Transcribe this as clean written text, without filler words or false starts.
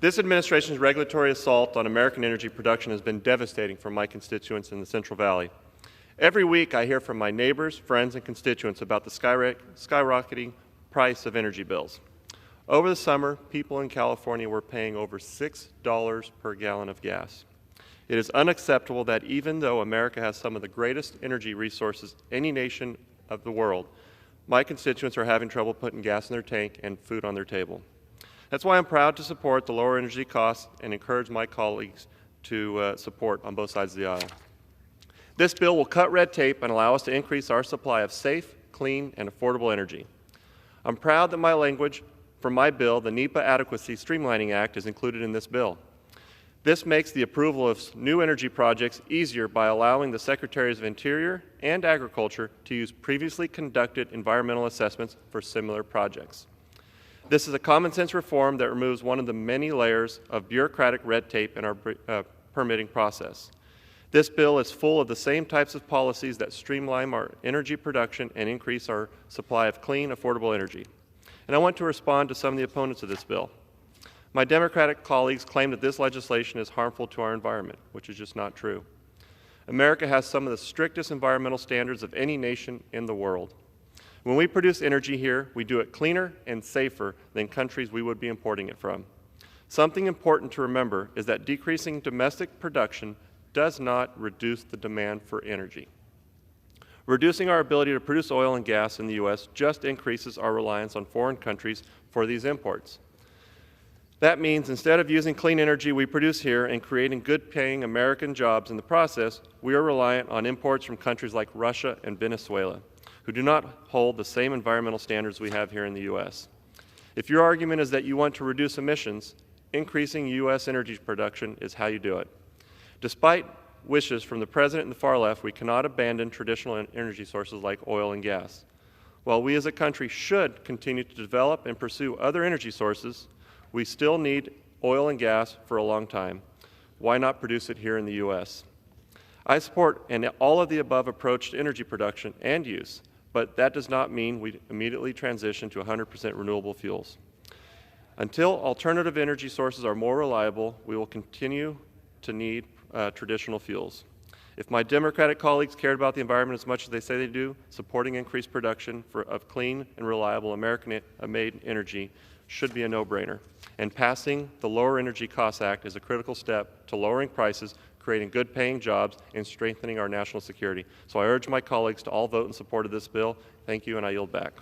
This administration's regulatory assault on American energy production has been devastating for my constituents in the Central Valley. Every week I hear from my neighbors, friends, and constituents about the skyrocketing price of energy bills. Over the summer, people in California were paying over $6 per gallon of gas. It is unacceptable that even though America has some of the greatest energy resources any nation of the world, my constituents are having trouble putting gas in their tank and food on their table. That's why I'm proud to support the lower energy costs and encourage my colleagues to support on both sides of the aisle. This bill will cut red tape and allow us to increase our supply of safe, clean, and affordable energy. I'm proud that my language for my bill, the NEPA Adequacy Streamlining Act, is included in this bill. This makes the approval of new energy projects easier by allowing the Secretaries of Interior and Agriculture to use previously conducted environmental assessments for similar projects. This is a common-sense reform that removes one of the many layers of bureaucratic red tape in our permitting process. This bill is full of the same types of policies that streamline our energy production and increase our supply of clean, affordable energy. And I want to respond to some of the opponents of this bill. My Democratic colleagues claim that this legislation is harmful to our environment, which is just not true. America has some of the strictest environmental standards of any nation in the world. When we produce energy here, we do it cleaner and safer than countries we would be importing it from. Something important to remember is that decreasing domestic production does not reduce the demand for energy. Reducing our ability to produce oil and gas in the U.S. just increases our reliance on foreign countries for these imports. That means instead of using clean energy we produce here and creating good-paying American jobs in the process, we are reliant on imports from countries like Russia and Venezuela, who do not hold the same environmental standards we have here in the U.S. If your argument is that you want to reduce emissions, increasing U.S. energy production is how you do it. Despite wishes from the President and the far left, we cannot abandon traditional energy sources like oil and gas. While we as a country should continue to develop and pursue other energy sources, we still need oil and gas for a long time. Why not produce it here in the U.S.? I support an all-of-the-above approach to energy production and use, but that does not mean we immediately transition to 100% renewable fuels. Until alternative energy sources are more reliable, we will continue to need traditional fuels. If my Democratic colleagues cared about the environment as much as they say they do, supporting increased production of clean and reliable American-made energy should be a no-brainer. And passing the Lower Energy Costs Act is a critical step to lowering prices, creating good-paying jobs, and strengthening our national security. So I urge my colleagues to all vote in support of this bill. Thank you, and I yield back.